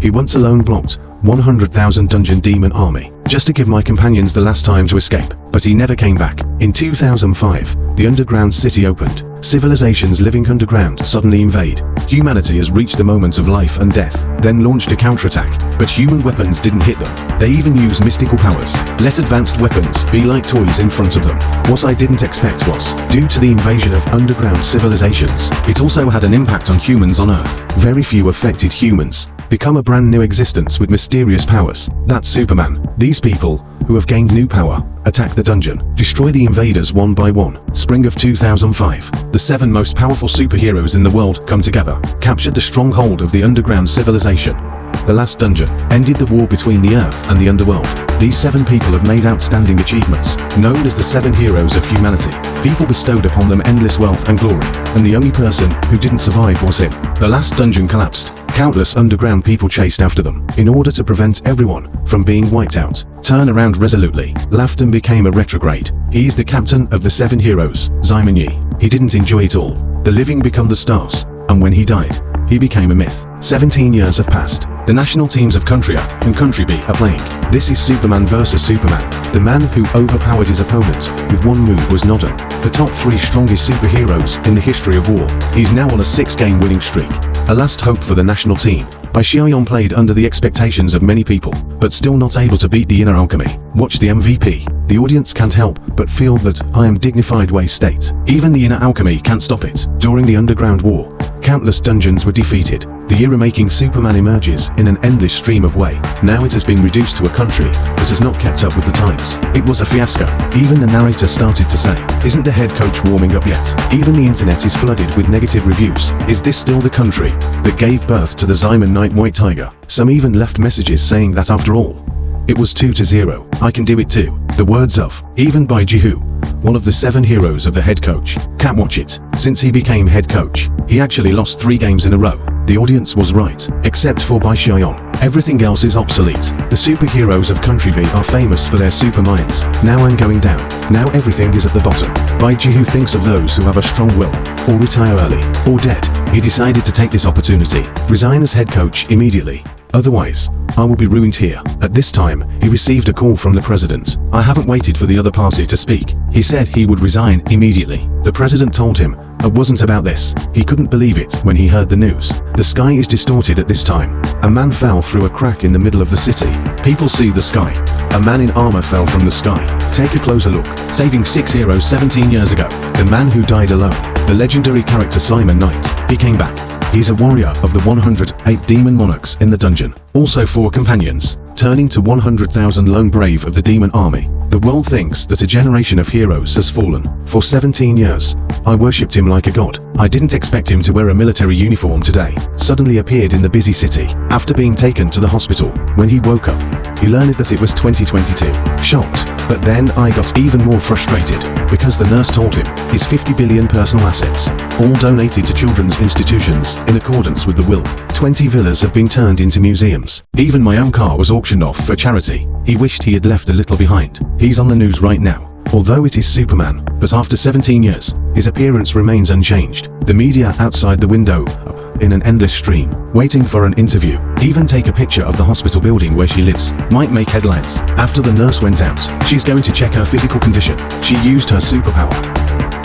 He once alone blocked 100,000 dungeon demon army, just to give my companions the last time to escape, but he never came back. In 2005, the underground city opened. Civilizations living underground suddenly invade. Humanity has reached the moment of life and death, then launched a counterattack, but human weapons didn't hit them. They even used mystical powers. Let advanced weapons be like toys in front of them. What I didn't expect was, due to the invasion of underground civilizations, it also had an impact on humans on Earth. Very few affected humans become a brand new existence with mysterious powers. That's Superman. These people, who have gained new power, attack the dungeon, destroy the invaders one by one. Spring of 2005. The 7 most powerful superheroes in the world come together, captured the stronghold of the underground civilization. The last dungeon ended the war between the Earth and the underworld. These 7 people have made outstanding achievements, known as the 7 heroes of humanity. People bestowed upon them endless wealth and glory, and the only person who didn't survive was him. The last dungeon collapsed. Countless underground people chased after them, in order to prevent everyone from being wiped out. Turn around resolutely, laughed and became a retrograde. He's the captain of the 7 heroes, Simon Yi. He didn't enjoy it all. The living become the stars, and when he died, he became a myth. 17 years have passed. The national teams of Country A and Country B are playing. This is Superman vs Superman. The man who overpowered his opponent with one move was Nodden, the top 3 strongest superheroes in the history of war. He's now on a 6-game winning streak. A last hope for the national team. By Xiaoyan played under the expectations of many people, but still not able to beat the inner alchemy. Watch the MVP. The audience can't help but feel that I am dignified way state. Even the inner alchemy can't stop it. During the underground war, countless dungeons were defeated. The era-making Superman emerges in an endless stream of way. Now it has been reduced to a country that has not kept up with the times. It was a fiasco. Even the narrator started to say, isn't the head coach warming up yet? Even the internet is flooded with negative reviews. Is this still the country that gave birth to the Simon Knight White Tiger? Some even left messages saying that after all, it was 2-0. I can do it too. The words of, even by Jihu, one of the 7 heroes of the head coach. Can't watch it. Since he became head coach, he actually lost 3 games in a row. The audience was right, except for Bai Xiaoyan. Everything else is obsolete. The superheroes of Country B are famous for their super minds. Now I'm going down. Now everything is at the bottom. Bai Jihu thinks of those who have a strong will, or retire early, or dead. He decided to take this opportunity, resign as head coach immediately. Otherwise, I will be ruined here. At this time, he received a call from the president. I haven't waited for the other party to speak. He said he would resign immediately. The president told him it wasn't about this. He couldn't believe it when he heard the news. The sky is distorted at this time. A man fell through a crack in the middle of the city. People see the sky. A man in armor fell from the sky. Take a closer look. Saving 6 heroes 17 years ago. The man who died alone. The legendary character Simon Knight. He came back. He's a warrior of the 108 demon monarchs in the dungeon. Also 4 companions, turning to 100,000 lone brave of the demon army. The world thinks that a generation of heroes has fallen. For 17 years, I worshipped him like a god. I didn't expect him to wear a military uniform today. Suddenly appeared in the busy city. After being taken to the hospital, when he woke up, he learned that it was 2022. Shocked. But then I got even more frustrated, because the nurse told him his 50 billion personal assets, all donated to children's institutions in accordance with the will. 20 villas have been turned into museums. Even my own car was auctioned off for charity. He wished he had left a little behind. He's on the news right now. Although it is Superman, but after 17 years, his appearance remains unchanged. The media outside the window, in an endless stream, waiting for an interview. Even take a picture of the hospital building where she lives. Might make headlines. After the nurse went out, she's going to check her physical condition. She used her superpower.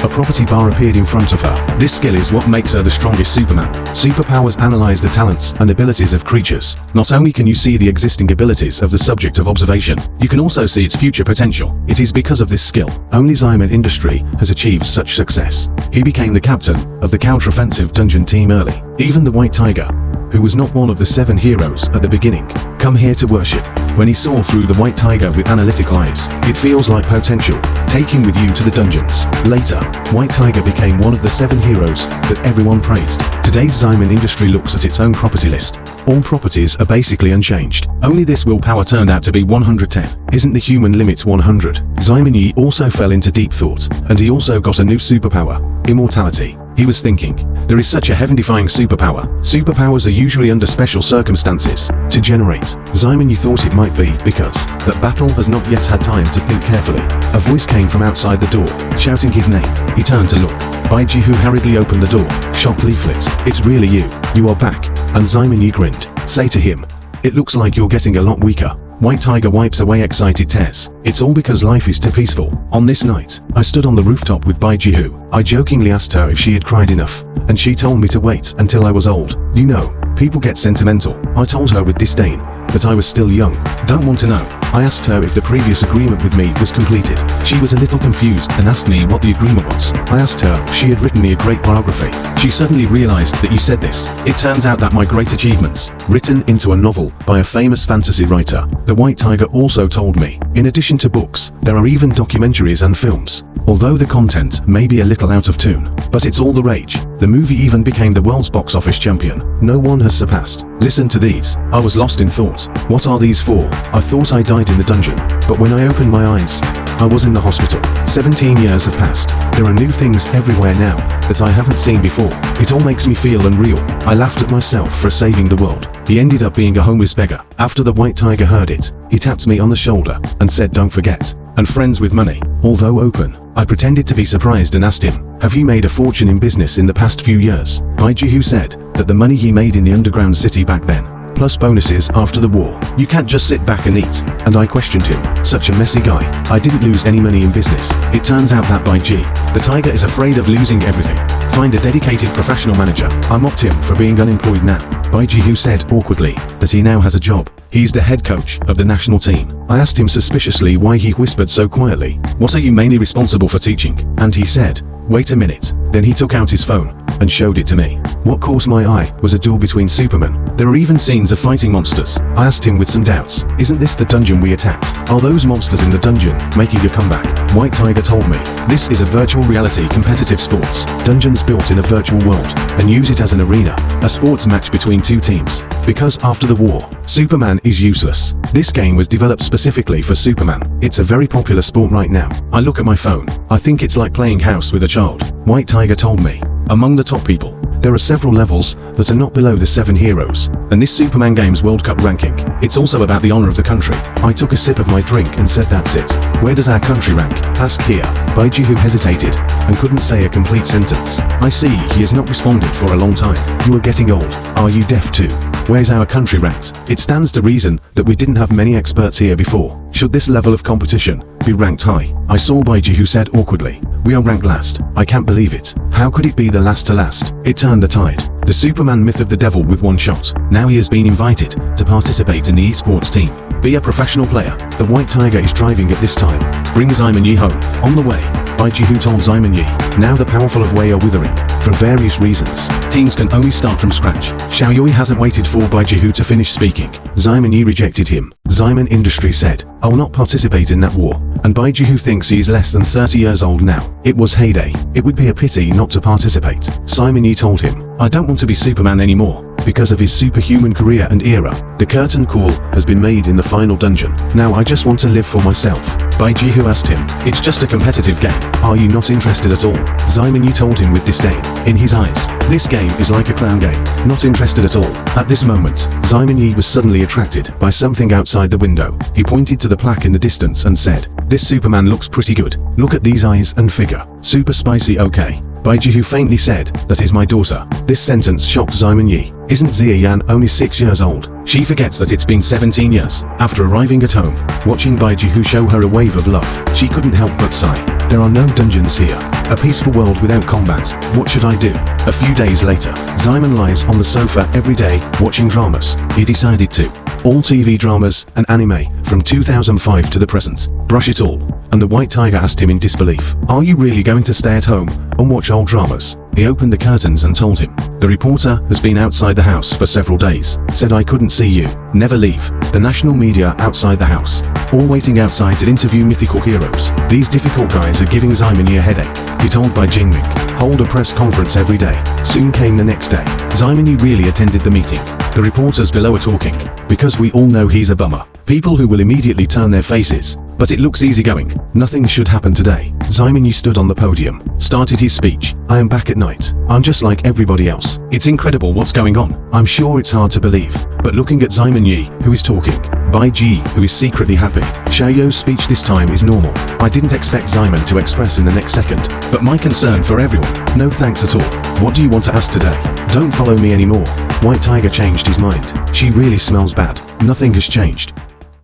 A property bar appeared in front of her. This skill is what makes her the strongest Superman. Superpowers analyze the talents and abilities of creatures. Not only can you see the existing abilities of the subject of observation, you can also see its future potential. It is because of this skill only Simon Industry has achieved such success. He became the captain of the counter-offensive dungeon team early. Even the White Tiger, who was not one of the 7 heroes at the beginning, come here to worship. When he saw through the White Tiger with analytical eyes, it feels like potential. Take him with you to the dungeons. Later, White Tiger became one of the 7 heroes that everyone praised. Today's Simon Industry looks at its own property list. All properties are basically unchanged. Only this willpower turned out to be 110. Isn't the human limit 100? Simon Yi also fell into deep thought, and he also got a new superpower, immortality. He was thinking, there is such a heaven-defying superpower. Superpowers are usually under special circumstances to generate. Simon Yi thought it might be because that battle has not yet had time to think carefully. A voice came from outside the door, shouting his name. He turned to look. Bai Jihu hurriedly opened the door. Shock leaflet. It's really you. You are back. And Simon Yi grinned. Say to him, It looks like you're getting a lot weaker. White Tiger wipes away excited tears. It's all because life is too peaceful. On this night, I stood on the rooftop with Bai Ji-hoo. I jokingly asked her if she had cried enough, and she told me to wait until I was old. You know, people get sentimental. I told her with disdain that I was still young. Don't want to know. I asked her if the previous agreement with me was completed. She was a little confused and asked me what the agreement was. I asked her if she had written me a great biography. She suddenly realized that you said this. It turns out that my great achievements, written into a novel by a famous fantasy writer. The White Tiger also told me, in addition to books, there are even documentaries and films. Although the content may be a little out of tune, but it's all the rage. The movie even became the world's box office champion. No one has surpassed. Listen to these. I was lost in thought. What are these for? I thought I died in the dungeon, but when I opened my eyes, I was in the hospital. 17 years have passed. There are new things everywhere now that I haven't seen before. It all makes me feel unreal. I laughed at myself for saving the world. He ended up being a homeless beggar. After the White Tiger heard it, he tapped me on the shoulder and said, "Don't forget." And friends with money. Although open, I pretended to be surprised and asked him, "Have you made a fortune in business in the past few years?" Bai Ji-hoo said that the money he made in the underground city back then, plus bonuses after the war. You can't just sit back and eat. And I questioned him. Such a messy guy. I didn't lose any money in business. It turns out that Bai Ji, the tiger, is afraid of losing everything. Find a dedicated professional manager. I mocked him for being unemployed now. Bai Ji-hoo said awkwardly that he now has a job. He's the head coach of the national team. I asked him suspiciously why he whispered so quietly, "What are you mainly responsible for teaching?" And he said, "Wait a minute." Then he took out his phone and showed it to me. What caught my eye was a duel between Superman. There are even scenes of fighting monsters. I asked him with some doubts, "Isn't this the dungeon we attacked? Are those monsters in the dungeon making a comeback?" White Tiger told me, "This is a virtual reality competitive sports. Dungeons built in a virtual world and use it as an arena, a sports match between two teams. Because after the war, Superman is useless. This game was developed specifically for Superman. It's a very popular sport right now. I look at my phone. I think it's like playing house with a child." White Tiger told me, "Among the top people, there are several levels that are not below the 7 heroes. And this Superman Games World Cup ranking, it's also about the honor of the country." I took a sip of my drink and said, "That's it. Where does our country rank?" "Ask here." Bai Ji-hoo hesitated and couldn't say a complete sentence. I see he has not responded for a long time. "You are getting old. Are you deaf too? Where's our country ranked?" It stands to reason that we didn't have many experts here before. Should this level of competition be ranked high? I saw Bai Ji-hoo said awkwardly, "We are ranked last. I can't believe it. How could it be the last to last?" It turned the tide. The Superman myth of the devil with one shot. Now he has been invited to participate in the esports team. Be a professional player. The White Tiger is driving at this time. Bring Simon Yi home. On the way, Bai Ji-hoo told Simon Yi, "Now the powerful of Wei are withering. For various reasons, teams can only start from scratch." Xiao Yui hasn't waited for Bai Ji-hoo to finish speaking. Simon Yi rejected him. Simon Industry said, "I will not participate in that war." And Bai Ji-hoo thinks he is less than 30 years old now. It was heyday. It would be a pity not to participate. Simon Yi told him, "I don't want to be Superman anymore." Because of his superhuman career and era, the curtain call has been made in the final dungeon. "Now I just want to live for myself." Bai Ji-hoo asked him, "It's just a competitive game. Are you not interested at all?" Simon Yi told him with disdain in his eyes, "This game is like a clown game. Not interested at all." At this moment, Simon Yi was suddenly attracted by something outside the window. He pointed to the plaque in the distance and said, "This Superman looks pretty good. Look at these eyes and figure. Super spicy, okay?" Bai Ji-hoo faintly said, "That is my daughter." This sentence shocked Simon Yi. Isn't Zia Yan only 6 years old? She forgets that it's been 17 years. After arriving at home, watching Bai Ji-hoo show her a wave of love, she couldn't help but sigh. There are no dungeons here. A peaceful world without combat. What should I do? A few days later, Simon lies on the sofa every day, watching dramas. He decided to. All TV dramas and anime from 2005 to the present. Brush it all. And the White Tiger asked him in disbelief, "Are you really going to stay at home and watch old dramas?" He opened the curtains and told him, "The reporter has been outside the house for several days. Said I couldn't see you. Never leave. The national media outside the house. All waiting outside to interview mythical heroes. These difficult guys are giving Simon Yi a headache." He told Bai Jingming, "Hold a press conference every day." Soon came the next day. Simon Yi really attended the meeting. The reporters below are talking, because we all know he's a bummer. People who will immediately turn their faces but it looks easygoing. Nothing should happen today. Simon Yi stood on the podium, started his speech. I am back at night. I'm just like everybody else. It's incredible what's going on. I'm sure it's hard to believe. But looking at Simon Yi, who is talking, Bai Ji, who is secretly happy. Xiaoyo's speech this time is normal. I didn't expect Simon to express in the next second, but my concern for everyone. No thanks at all. What do you want to ask today? Don't follow me anymore. White Tiger changed his mind. She really smells bad. Nothing has changed.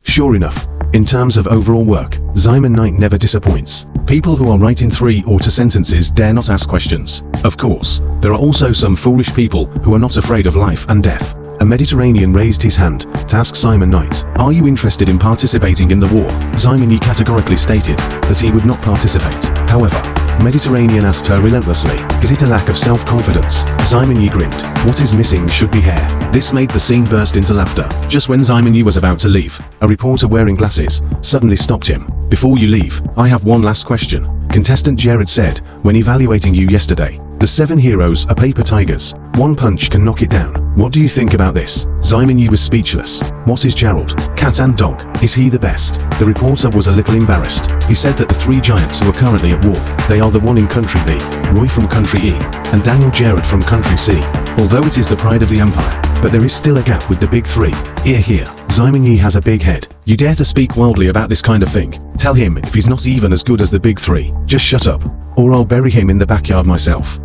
Sure enough, in terms of overall work, Simon Knight never disappoints. People who are writing 3 or 2 sentences dare not ask questions. Of course, there are also some foolish people who are not afraid of life and death. A Mediterranean raised his hand to ask Simon Knight, "Are you interested in participating in the war?" Simon Yi categorically stated that he would not participate. However, Mediterranean asked her relentlessly, "Is it a lack of self-confidence?" Simon Yi grinned. "What is missing should be hair." This made the scene burst into laughter. Just when Simon Yi was about to leave, a reporter wearing glasses suddenly stopped him. "Before you leave, I have one last question." Contestant Jared said, "When evaluating you yesterday, the 7 heroes are paper tigers. One punch can knock it down. What do you think about this?" Simon Yi was speechless. What is Gerald? Cat and dog. Is he the best? The reporter was a little embarrassed. He said that the 3 giants who are currently at war, they are the one in Country B, Roy from Country E, and Daniel Jared from Country C. Although it is the pride of the empire, but there is still a gap with the big 3. Here. Simon Yi has a big head. You dare to speak wildly about this kind of thing? Tell him if he's not even as good as the big 3, just shut up, or I'll bury him in the backyard myself.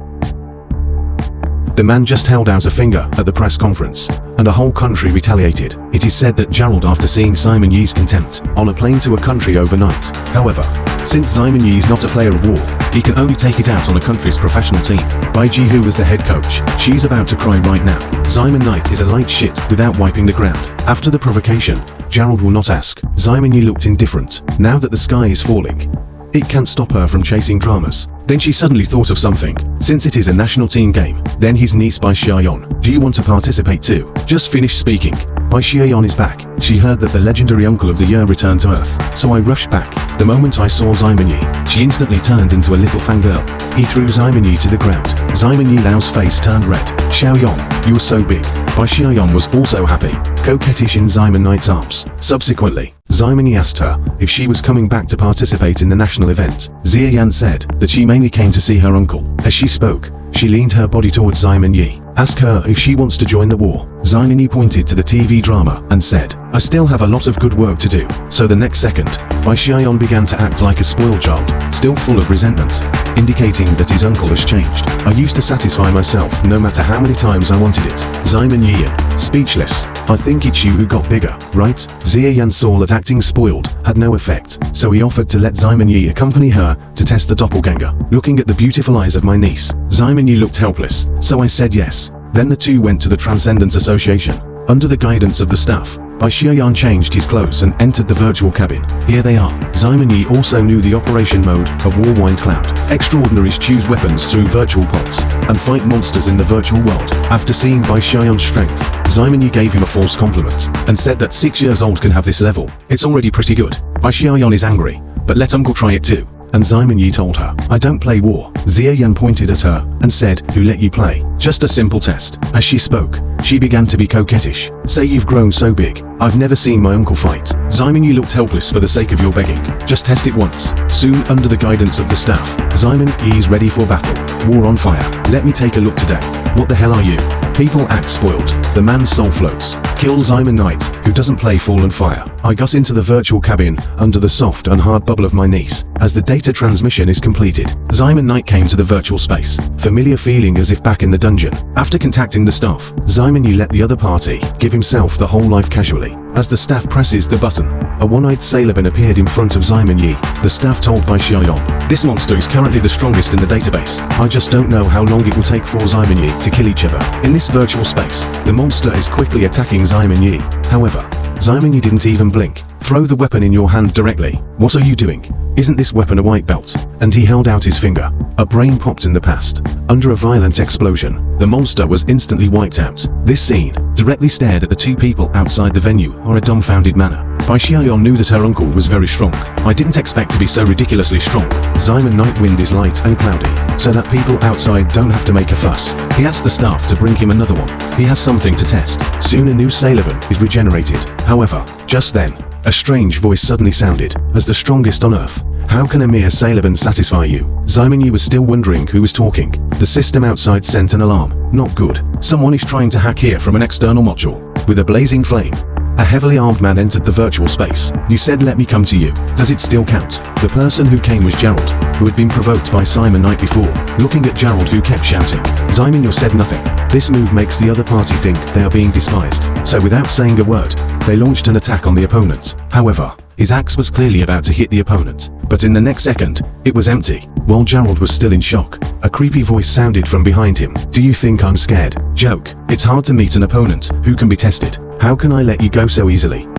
The man just held out a finger at the press conference, and a whole country retaliated. It is said that Gerald, after seeing Simon Yi's contempt, on a plane to a country overnight. However, since Simon Yi is not a player of war, he can only take it out on a country's professional team. Bai Ji, who was the head coach, she's about to cry right now. Simon Knight is a light shit without wiping the ground. After the provocation, Gerald will not ask. Simon Yi looked indifferent. Now that the sky is falling, it can't stop her from chasing dramas. Then she suddenly thought of something. Since it is a national team game, then his niece Bai Xiaoyan. Do you want to participate too? Just finished speaking. Bai Xiaoyan is back. She heard that the legendary uncle of the year returned to Earth. So I rushed back. The moment I saw Simon Yi, she instantly turned into a little fangirl. He threw Simon Yi to the ground. Simon Yi Lao's face turned red. Xiaoyan, you're so big. Bai Xiaoyan was also happy, coquettish in Simon Knight's arms. Subsequently, Simon Yi asked her if she was coming back to participate in the national event. Xia Yan said that she mainly came to see her uncle. As she spoke, she leaned her body towards Simon Yi. Ask her if she wants to join the war. Simon Yi pointed to the TV drama and said, I still have a lot of good work to do. So the next second, Bai Xiaoyan began to act like a spoiled child, still full of resentment, indicating that his uncle has changed. I used to satisfy myself no matter how many times I wanted it. Simon Yi, speechless. I think it's you who got bigger, right? Xia Yan saw that acting spoiled had no effect, so he offered to let Simon Yi accompany her to test the doppelganger. Looking at the beautiful eyes of my niece, Simon Yi looked helpless, so I said yes. Then the two went to the Transcendence Association. Under the guidance of the staff, Bai Xiaoyan changed his clothes and entered the virtual cabin. Here they are. Simon Yi also knew the operation mode of Warwind Cloud. Extraordinaries choose weapons through virtual pods and fight monsters in the virtual world. After seeing Bai Xiaoyan's strength, Simon Yi gave him a false compliment and said that 6 years old can have this level. It's already pretty good. Bai Xiaoyan is angry, but let uncle try it too. And Simon Yi told her, I don't play war. Xia Yan pointed at her and said, who let you play? Just a simple test. As she spoke, she began to be coquettish. Say you've grown so big. I've never seen my uncle fight. Simon Yi looked helpless for the sake of your begging. Just test it once. Soon, under the guidance of the staff, Simon Yi is ready for battle. War on fire. Let me take a look today. What the hell are you? People act spoiled. The man's soul floats. Kill Simon Knight, who doesn't play Fallen Fire. I got into the virtual cabin under the soft and hard bubble of my niece. As the data transmission is completed, Simon Knight came to the virtual space, familiar feeling as if back in the dungeon. After contacting the staff, Simon Yi let the other party give himself the whole life casually. As the staff presses the button, a one-eyed sailorman appeared in front of Simon Yi. The staff told Bai Xiaoyan, this monster is currently the strongest in the database. I just don't know how long it will take for Simon Yi to kill each other. In this virtual space, the monster is quickly attacking Simon Yi. However, Simon Yi didn't even blink. Throw the weapon in your hand directly. What are you doing? Isn't this weapon a white belt? And he held out his finger. A brain popped in the past. Under a violent explosion, the monster was instantly wiped out. This scene directly stared at the two people outside the venue in a dumbfounded manner. Bai Xiaoyan knew that her uncle was very strong. I didn't expect to be so ridiculously strong. Simon Knight wind is light and cloudy, so that people outside don't have to make a fuss. He asked the staff to bring him another one. He has something to test. Soon a new sailorman is regenerated. However, just then, A strange voice suddenly sounded, as the strongest on Earth. How can a mere sailor satisfy you? Zaiminyi was still wondering who was talking. The system outside sent an alarm. Not good. Someone is trying to hack here from an external module. With a blazing flame, a heavily armed man entered the virtual space. You said let me come to you. Does it still count? The person who came was Gerald, who had been provoked by Simon night before. Looking at Gerald, who kept shouting, Zaiminyi said nothing. This move makes the other party think they are being despised. So without saying a word, they launched an attack on the opponent. However, his axe was clearly about to hit the opponent, but in the next second, it was empty. While Gerald was still in shock, a creepy voice sounded from behind him. Do you think I'm scared? Joke. It's hard to meet an opponent who can be tested. How can I let you go so easily?